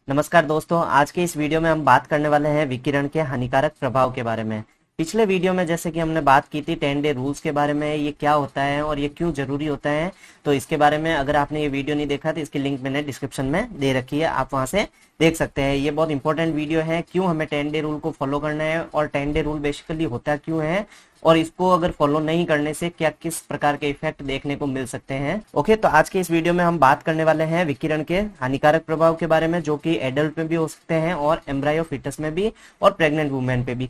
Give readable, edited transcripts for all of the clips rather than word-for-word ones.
नमस्कार दोस्तों, आज के इस वीडियो में हम बात करने वाले हैं विकिरण के हानिकारक प्रभाव के बारे में। पिछले वीडियो में जैसे कि हमने बात की थी 10 डे रूल्स के बारे में, ये क्या होता है और ये क्यों जरूरी होता है, तो इसके बारे में अगर आपने ये वीडियो नहीं देखा तो इसकी लिंक मैंने डिस्क्रिप्शन में दे रखी है, आप वहां से देख सकते हैं। ये बहुत इंपॉर्टेंट वीडियो है, क्यों हमें 10 डे रूल को फॉलो करना है और 10 डे रूल बेसिकली होता क्यों है और इसको अगर फॉलो नहीं करने से क्या किस प्रकार के इफेक्ट देखने को मिल सकते हैं। ओके, तो आज के इस वीडियो में हम बात करने वाले हैं विकिरण के हानिकारक प्रभाव के बारे में, जो कि एडल्ट में भी हो सकते हैं और एम्ब्रायो फीटस में भी और प्रेग्नेंट वुमेन पे भी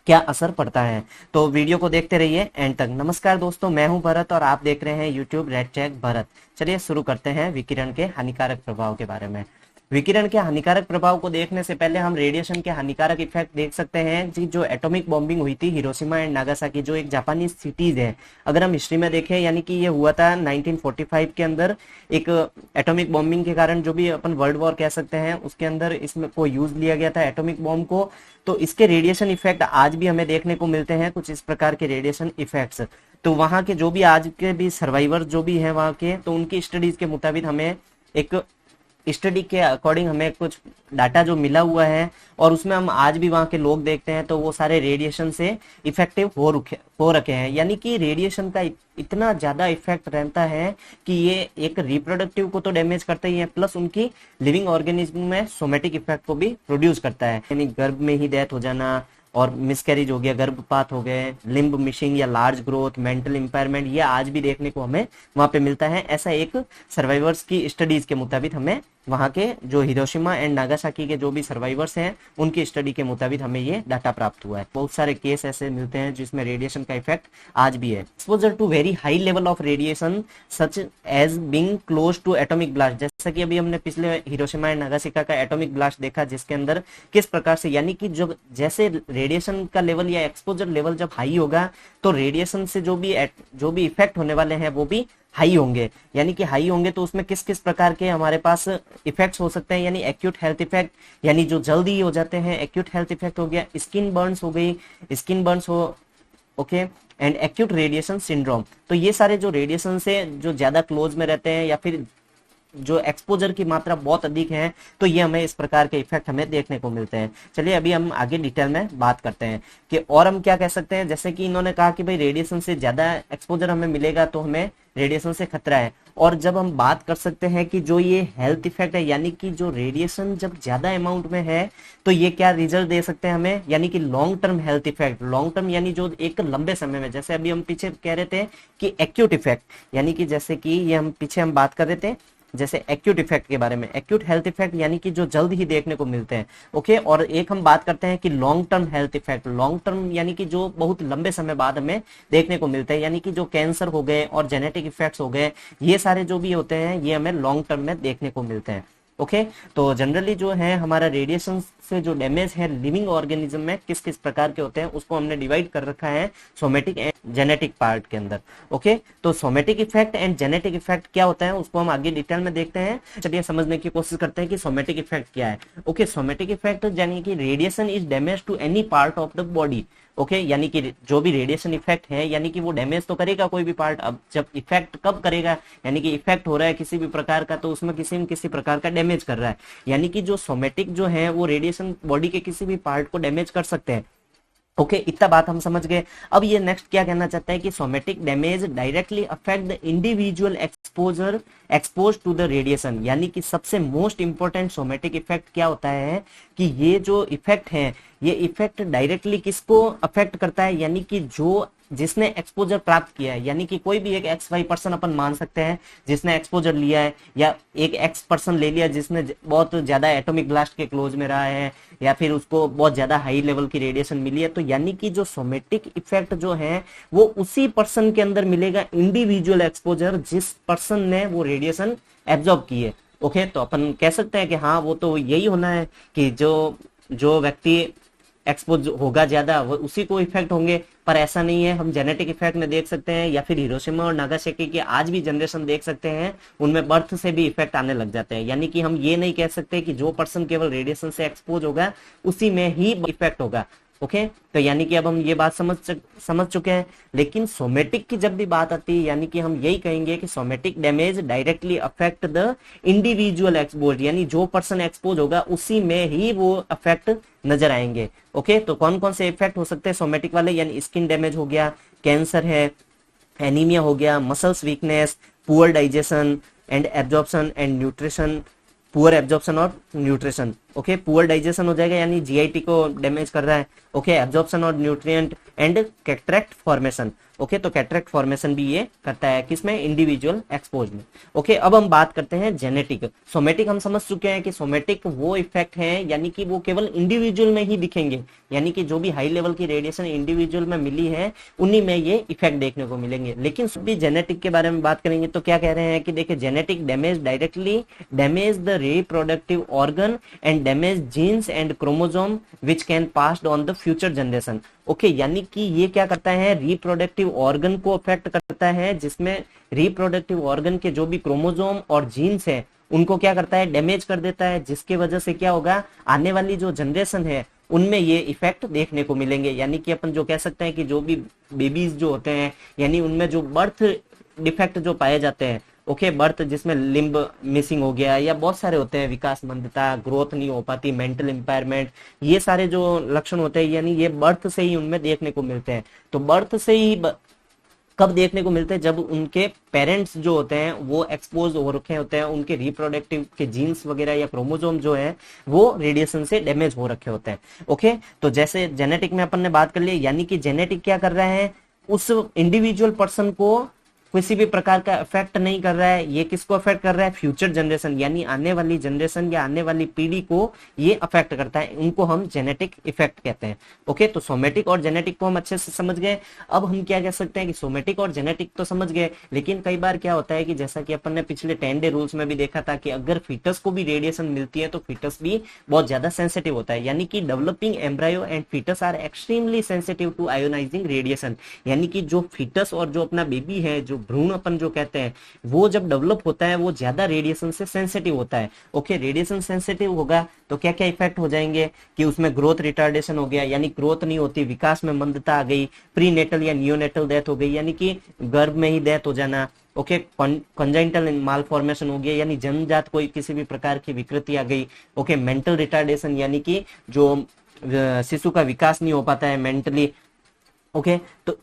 क्या असर पड़ता है। तो वीडियो को देखते रहिए एंड तक। नमस्कार दोस्तों, मैं हूं भरत और आप देख रहे हैं यूट्यूब रेड चेक भरत। चलिए शुरू करते हैं विकिरण के हानिकारक प्रभाव के बारे में। विकिरण के हानिकारक प्रभाव को देखने से पहले हम रेडिएशन के हानिकारक इफेक्ट देख सकते हैं। जी, जो एटॉमिक बॉम्बिंग हुई थी हिरोशिमा एंड नागासाकी, जो एक जापानीज सिटीज है, अगर हम हिस्ट्री में देखें, यानी कि ये हुआ था 1945 के अंदर। एक एटॉमिक बॉम्बिंग के कारण, जो भी अपन वर्ल्ड वॉर कह सकते हैं, उसके अंदर इसमें को यूज लिया गया था एटॉमिक बॉम्ब को। तो इसके रेडिएशन इफेक्ट आज भी हमें देखने को मिलते हैं, कुछ इस प्रकार के रेडिएशन इफेक्ट्स। तो वहां के जो भी आज के भी सर्वाइवर जो भी हैं वहां के, तो उनकी स्टडीज के मुताबिक हमें एक स्टडी के अकॉर्डिंग हमें कुछ डाटा जो मिला हुआ है और उसमें हम आज भी वहां के लोग देखते हैं तो वो सारे रेडिएशन से इफेक्टिव हो रखे हैं। यानी कि रेडिएशन का इतना ज्यादा इफेक्ट रहता है कि ये एक रिप्रोडक्टिव को तो डैमेज करता ही है, प्लस उनकी लिविंग ऑर्गेनिज्म में सोमेटिक इफेक्ट को भी प्रोड्यूस करता है। यानी गर्भ में ही डेथ हो जाना और मिसकैरेज हो गया, गर्भपात हो गए, लिम्ब मिशिंग या लार्ज ग्रोथ, मेंटल इंपायरमेंट, ये आज भी देखने को हमें वहां पे मिलता है। ऐसा एक सर्वाइवर्स की स्टडीज के मुताबिक हमें वहां के जो हिरोशिमा एंड नागासाकी के जो भी सर्वाइवर्स हैं उनकी स्टडी के मुताबिक हमें ये डाटा प्राप्त हुआ है। बहुत सारे केस ऐसे मिलते हैं जिसमें रेडिएशन का इफेक्ट आज भी है। Exposure to very high level of radiation such as being close to atomic blast, जैसा कि अभी हमने पिछले हिरोशिमा एंड नागासाकी का एटॉमिक ब्लास्ट देखा, जिसके अंदर किस प्रकार से, यानी कि जो जैसे रेडिएशन का लेवल या एक्सपोजर लेवल जब हाई होगा तो रेडिएशन से जो भी इफेक्ट होने वाले हैं वो भी हाई होंगे। यानी कि हाई होंगे तो उसमें किस किस प्रकार के हमारे पास इफेक्ट्स हो सकते हैं, यानी एक्यूट हेल्थ इफेक्ट, यानी जो जल्दी हो जाते हैं, एक्यूट हेल्थ इफेक्ट हो गया, स्किन बर्न्स हो गई, स्किन बर्न्स हो, okay, and acute radiation syndrome. तो ये सारे जो रेडिएशन से जो ज्यादा क्लोज में रहते हैं या फिर जो एक्सपोजर की मात्रा बहुत अधिक है, तो ये हमें इस प्रकार के इफेक्ट हमें देखने को मिलते हैं। चलिए अभी हम आगे डिटेल में बात करते हैं कि और हम क्या कह सकते हैं। जैसे कि इन्होंने कहा कि भाई रेडिएशन से ज्यादा एक्सपोजर हमें मिलेगा तो हमें रेडिएशन से खतरा है। और जब हम बात कर सकते हैं कि जो ये हेल्थ इफेक्ट है, यानी कि जो रेडिएशन जब ज्यादा अमाउंट में है तो ये क्या रिजल्ट दे सकते हैं हमें, यानी कि long term health effect. Long term यानी जो एक लंबे समय में, जैसे अभी हम पीछे कह रहे थे कि एक्यूट इफेक्ट, यानी कि जैसे कि ये हम पीछे हम बात कर रहे थे जैसे एक्यूट इफेक्ट के बारे में, एक्यूट हेल्थ इफेक्ट यानी कि जो जल्द ही देखने को मिलते हैं। ओके, और एक हम बात करते हैं कि long term health effect. Long term यानी कि जो बहुत लंबे समय बाद हमें देखने को मिलते हैं, यानी कि जो कैंसर हो गए और जेनेटिक इफेक्ट्स हो गए, ये सारे जो भी होते हैं ये हमें लॉन्ग टर्म में देखने को मिलते हैं। ओके, तो जनरली जो है हमारा रेडिएशन से जो डैमेज है लिविंग ऑर्गेनिज्म में किस किस प्रकार के होते हैं उसको हमने डिवाइड कर रखा है सोमेटिक एंड जेनेटिक पार्ट के अंदर। ओके, तो somatic effect and genetic effect क्या होता है उसको हम आगे डिटेल में देखते हैं। चलिए समझने की कोशिश करते हैं कि सोमेटिक इफेक्ट क्या है। ओके, सोमेटिक इफेक्ट यानी कि radiation is damage to any part of the body. Okay, यानी कि जो भी रेडिएशन इफेक्ट है, यानी कि वो डैमेज तो करेगा कोई भी पार्ट। अब जब इफेक्ट कब करेगा, यानी कि इफेक्ट हो रहा है किसी भी प्रकार का तो उसमें किसी न किसी प्रकार का डैमेज कर रहा है। यानी कि जो सोमेटिक जो है वो रेडिएशन बॉडी के किसी भी पार्ट को डैमेज कर सकते हैं। ओके, इतना बात हम समझ गए। अब ये नेक्स्ट क्या कहना चाहता है कि somatic damage directly affect the individual expose to the radiation. यानी कि सबसे मोस्ट इंपॉर्टेंट सोमेटिक इफेक्ट क्या होता है कि ये जो इफेक्ट है ये इफेक्ट डायरेक्टली किसको अफेक्ट करता है, यानी कि जो जिसने एक्सपोजर प्राप्त किया है, यानी कि कोई भी एक एक्स वाई पर्सन अपन मान सकते हैं जिसने एक्सपोजर लिया है, या एक एक्स पर्सन ले लिया जिसने बहुत ज्यादा एटॉमिक ब्लास्ट के क्लोज में रहा है, या फिर उसको बहुत ज्यादा हाई लेवल की रेडिएशन मिली है। तो यानी कि जो सोमेटिक इफेक्ट जो है वो उसी पर्सन के अंदर मिलेगा, इंडिविजुअल एक्सपोजर, जिस पर्सन ने वो रेडिएशन एब्जॉर्ब की है। ओके, तो अपन कह सकते हैं कि हाँ वो तो यही होना है कि जो जो व्यक्ति एक्सपोज होगा ज्यादा वो उसी को इफेक्ट होंगे, पर ऐसा नहीं है। हम जेनेटिक इफेक्ट में देख सकते हैं, या फिर हिरोशिमा और नागासाकी की आज भी जनरेशन देख सकते हैं, उनमें बर्थ से भी इफेक्ट आने लग जाते हैं। यानी कि हम ये नहीं कह सकते कि जो पर्सन केवल रेडिएशन से एक्सपोज होगा उसी में ही इफेक्ट होगा। ओके, तो यानी कि अब हम ये बात समझ चुके हैं। लेकिन सोमेटिक की जब भी बात आती है, यानी कि हम यही कहेंगे कि somatic damage directly affect the individual expose, यानी जो पर्सन एक्सपोज होगा उसी में ही वो अफेक्ट नजर आएंगे। ओके, तो कौन कौन से इफेक्ट हो सकते हैं सोमेटिक वाले, यानी स्किन डैमेज हो गया, कैंसर है, एनीमिया हो गया, muscles weakness, poor digestion and absorption and nutrition, poor absorption और न्यूट्रिशन। ओके, पुअर डाइजेशन हो जाएगा यानी जीआईटी को डैमेज कर रहा है। ओके, एब्जॉर्प्शन और nutrient and cataract formation. Okay, तो कैटरेक्ट फॉर्मेशन भी ये करता है किसमें, इंडिविजुअल एक्सपोज में। ओके, अब हम बात करते हैं जेनेटिक। सोमेटिक हम समझ चुके हैं कि सोमेटिक वो इफेक्ट है यानी कि वो केवल इंडिविजुअल में ही दिखेंगे, यानी कि जो भी हाई लेवल की रेडिएशन इंडिविजुअल में मिली है उन्हीं में ये इफेक्ट देखने को मिलेंगे। लेकिन भी जेनेटिक के बारे में बात करेंगे तो क्या कह रहे हैं कि देखिए, genetic damage directly damage the reproductive organ and damage genes and chromosome which can passed on the future generation. Okay, यानी कि ये क्या करता है, रिप्रोडक्टिव ऑर्गन को अफेक्ट करता है, जिसमें रिप्रोडक्टिव ऑर्गन के जो भी क्रोमोसोम और जीन्स है उनको क्या करता है, डैमेज कर देता है, जिसकी वजह से क्या होगा, आने वाली जो जनरेशन है उनमें ये इफेक्ट देखने को मिलेंगे। यानी कि अपन जो कह सकते हैं कि जो भी बेबीज जो होते हैं, यानी उनमें जो बर्थ डिफेक्ट जो पाए जाते हैं, ओके, बर्थ जिसमें लिम्ब मिसिंग हो गया या बहुत सारे होते हैं, विकास मंदता, ग्रोथ नहीं हो पाती, मेंटल इंपायरमेंट, ये सारे जो लक्षण होते हैं यानी ये बर्थ से ही उनमें देखने को मिलते हैं। तो बर्थ से ही कब देखने को मिलते हैं, जब उनके पेरेंट्स जो होते हैं वो एक्सपोज हो रखे होते हैं, उनके रिप्रोडक्टिव के जीन्स वगैरह या क्रोमोसोम जो है वो रेडिएशन से डैमेज हो रखे होते हैं। ओके, तो जैसे जेनेटिक में अपन ने बात कर ली, यानी कि जेनेटिक क्या कर रहा है, उस इंडिविजुअल पर्सन को किसी भी प्रकार का इफेक्ट नहीं कर रहा है। ये किसको अफेक्ट कर रहा है, फ्यूचर जनरेशन, यानी आने वाली जनरेशन या आने वाली पीढ़ी को ये अफेक्ट करता है, उनको हम जेनेटिक इफेक्ट कहते हैं। ओके, तो सोमेटिक और जेनेटिक को हम अच्छे से समझ गए। अब हम क्या कह सकते हैं कि सोमेटिक और जेनेटिक तो समझ गए, लेकिन कई बार क्या होता है कि जैसा कि अपन ने पिछले 10 डे रूल्स में भी देखा था कि अगर फीटस को भी रेडिएशन मिलती है तो फीटस भी बहुत ज्यादा सेंसिटिव होता है, यानी कि developing embryo and foetus are extremely sensitive to ionising radiation. यानी कि जो फीटस और जो अपना बेबी है, जो भ्रूण अपन जो कहते हैं, वो जब डेवलप होता है वो ज्यादा रेडिएशन से सेंसिटिव होता है। ओके, रेडिएशन सेंसिटिव होगा तो क्या क्या इफेक्ट हो जाएंगे कि उसमें ग्रोथ रिटार्डेशन हो गया, यानी ग्रोथ नहीं होती, विकास में मंदता आ गई, प्री नेटल या नियोनेटल डेथ हो गई, यानी कि गर्भ में ही डेथ हो जाना। ओके, कंजाइंटल माल फॉर्मेशन हो गया, यानी जन्मजात कोई किसी भी प्रकार की विकृति आ गई। ओके, मेंटल रिटार्डेशन, यानी कि जो शिशु का विकास नहीं हो पाता है मेंटली। ओके, तो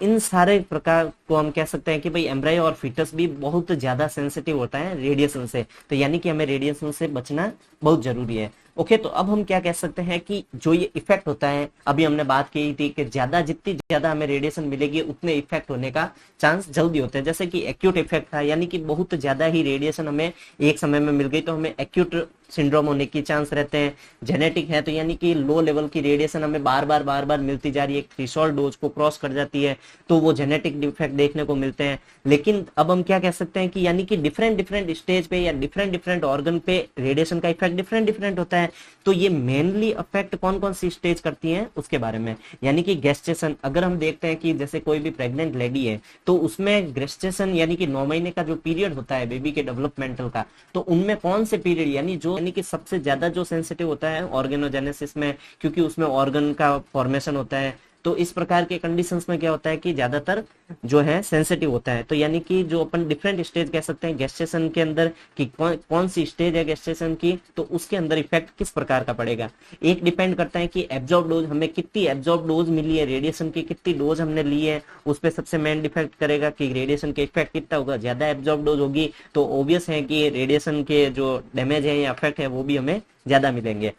इन सारे प्रकार को हम कह सकते हैं कि भाई एम्ब्रायो और फीटस भी बहुत ज्यादा सेंसिटिव होता है रेडिएशन से, तो यानी कि हमें रेडिएशन से बचना बहुत जरूरी है। ओके, तो अब हम क्या कह सकते हैं कि जो ये इफेक्ट होता है, अभी हमने बात की थी कि जितनी ज्यादा हमें रेडिएशन मिलेगी उतने इफेक्ट होने का चांस जल्दी होते हैं। जैसे कि एक्यूट इफेक्ट था, यानी कि बहुत ज्यादा ही रेडिएशन हमें एक समय में मिल गई तो हमें एक्यूट सिंड्रोम होने की चांस रहते हैं। जेनेटिक है तो यानी कि लो लेवल की रेडिएशन हमें बार बार मिलती जा रही है, एक थ्रेशोल्ड डोज को क्रॉस कर जाती है तो वो जेनेटिक डिफेक्ट देखने को मिलते हैं। लेकिन अब हम क्या कह सकते हैं कि यानी कि डिफरेंट स्टेज पे या डिफरेंट ऑर्गन पे रेडिएशन का इफेक्ट डिफरेंट होता है। तो ये मेनली अफेक्ट कौन कौन सी स्टेज करती है उसके बारे में, यानी कि गेस्टेशन। अगर हम देखते हैं कि जैसे कोई भी प्रेग्नेंट लेडी है तो उसमें गेस्टेशन यानी कि 9 महीने का जो पीरियड होता है बेबी के डेवलपमेंटल का, तो उनमें कौन से पीरियड यानी कि सबसे ज्यादा जो सेंसिटिव होता है ऑर्गेनोजेनेसिस में, क्योंकि उसमें ऑर्गन का फॉर्मेशन होता है। तो इस प्रकार के कंडीशंस में क्या होता है कि ज्यादातर जो है सेंसिटिव होता है। तो यानी कि जो अपन डिफरेंट स्टेज कह सकते हैं गेस्टेशन के अंदर कि कौन सी स्टेज है गेस्टेशन की, तो उसके अंदर इफेक्ट किस प्रकार का पड़ेगा। एक डिपेंड करता है कि एब्जॉर्ब डोज, हमें कितनी एब्जॉर्ब डोज मिली है, रेडिएशन की कितनी डोज हमने ली है, उस पर सबसे मेन डिफेक्ट करेगा कि रेडिएशन के इफेक्ट कितना होगा। ज्यादा एब्जॉर्ब डोज होगी तो ऑब्वियस है कि रेडिएशन के जो डैमेज है या इफेक्ट है वो भी हमें ज्यादा मिलेंगे।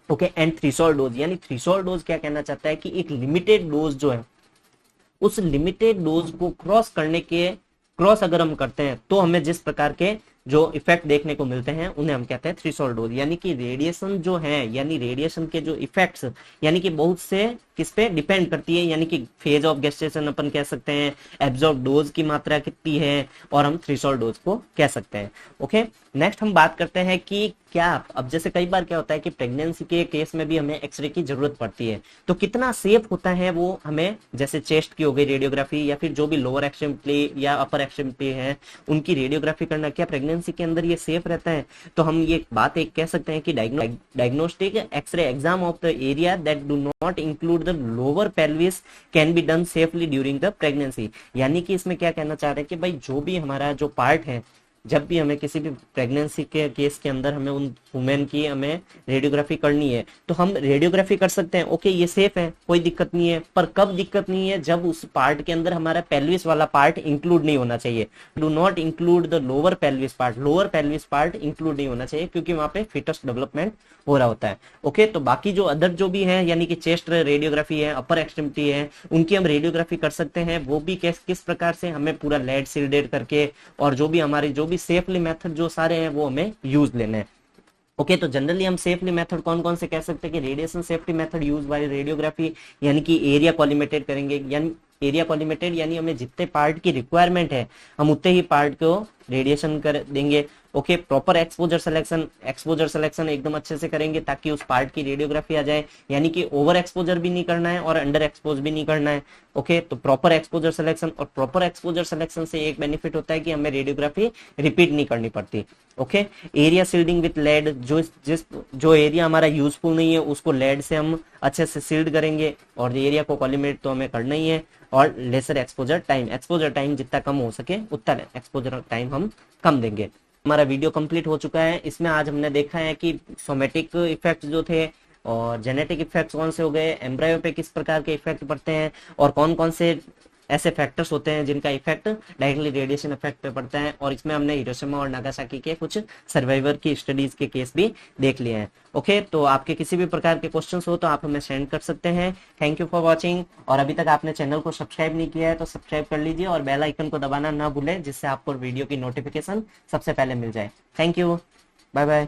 ओके, एंड थ्रेशोल्ड डोज, यानी थ्रेशोल्ड डोज क्या कहना चाहता है कि एक लिमिटेड डोज जो है, उस लिमिटेड डोज को क्रॉस अगर हम करते हैं तो हमें जिस प्रकार के जो इफेक्ट देखने को मिलते हैं उन्हें हम कहते हैं थ्रेशोल्ड डोज। यानी कि रेडिएशन जो है, यानी रेडिएशन के जो इफेक्ट्स यानी कि बहुत से किस पे डिपेंड करती है, यानी कि फेज ऑफ गेस्टेशन अपन कह सकते हैं, एब्जॉर्ब डोज की मात्रा कितनी है, और हम थ्रेशोल्ड डोज को कह सकते हैं। ओके, नेक्स्ट हम बात करते हैं कि क्या, अब जैसे कई बार क्या होता है कि प्रेगनेंसी के केस में भी हमें एक्सरे की जरूरत पड़ती है, तो कितना सेफ होता है वो हमें, जैसे चेस्ट की हो गई रेडियोग्राफी या फिर जो भी लोअर एक्सट्रीमिटी या अपर एक्सट्रीमिटी है उनकी रेडियोग्राफी करना, क्या प्रेगनेंसी के अंदर ये सेफ रहता है? तो हम ये बात एक कह सकते हैं कि diagnostic x-ray exam of the area that do not include the lower pelvis can be done safely during the pregnancy. यानी कि इसमें क्या कहना चाह रहे हैं कि भाई जो भी हमारा जो पार्ट है, जब भी हमें किसी भी प्रेगनेंसी के केस के अंदर हमें उन वुमेन की हमें रेडियोग्राफी करनी है तो हम रेडियोग्राफी कर सकते हैं, ओके ये सेफ है, कोई दिक्कत नहीं है। पर कब दिक्कत नहीं है? जब उस पार्ट के अंदर हमारा पेल्विस वाला पार्ट इंक्लूड नहीं होना चाहिए। Do not include the lower pelvis part, lower pelvis part include नहीं होना चाहिए क्योंकि वहां पे फिटस डेवलपमेंट हो रहा होता है। ओके, तो बाकी जो अदर जो भी है यानी कि चेस्ट रेडियोग्राफी है, अपर एक्सट्रीमिटी है, उनकी हम रेडियोग्राफी कर सकते हैं। वो भी किस प्रकार से, हमें पूरा लेड सील्डेड करके, और जो भी हमारी जो भी सेफली मेथड जो सारे हैं वो हमें यूज लेने हैं। ओके, तो जनरली हम सेफली मेथड कौन कौन से कह सकते हैं कि radiation safety method use by radiography, यानी कि एरिया कॉलिमेटेड करेंगे, यानी एरिया कॉलिमेटेड यानी हमें जितने पार्ट की रिक्वायरमेंट है हम उतने ही पार्ट को रेडिएशन कर देंगे। ओके, प्रॉपर एक्सपोजर सिलेक्शन एकदम अच्छे से करेंगे ताकि उस पार्ट की रेडियोग्राफी आ जाए, यानी कि ओवर एक्सपोजर भी नहीं करना है और अंडर एक्सपोज भी नहीं करना है। ओके, तो प्रॉपर एक्सपोजर सिलेक्शन, और प्रॉपर एक्सपोजर सिलेक्शन से एक बेनिफिट होता है कि हमें रेडियोग्राफी रिपीट नहीं करनी पड़ती। Okay, area shielding with lead, जो एरिया हमारा यूजफुल नहीं है उसको लेड से हम अच्छे से सील्ड करेंगे, और एरिया को कॉलिमेट तो हमें करना ही है। और लेसर एक्सपोजर टाइम जितना कम हो सके उतना एक्सपोजर टाइम हम कम देंगे। हमारा वीडियो कंप्लीट हो चुका है। इसमें आज हमने देखा है कि सोमेटिक इफेक्ट जो थे और जेनेटिक इफेक्ट्स कौन से हो गए, एम्ब्रायो पे किस प्रकार के इफेक्ट पड़ते हैं, और कौन कौन से ऐसे फैक्टर्स होते हैं जिनका इफेक्ट डायरेक्टली रेडिएशन इफेक्ट पे पड़ता है। और इसमें हमने हिरोशिमा और नागासाकी के कुछ सर्वाइवर की स्टडीज के केस भी देख लिए हैं। ओके, तो आपके किसी भी प्रकार के क्वेश्चंस हो तो आप हमें सेंड कर सकते हैं। थैंक यू फॉर वॉचिंग, और अभी तक आपने चैनल को सब्सक्राइब नहीं किया है तो सब्सक्राइब कर लीजिए और बेल आइकन को दबाना ना भूलें जिससे आपको वीडियो की नोटिफिकेशन सबसे पहले मिल जाए। Thank you, bye bye.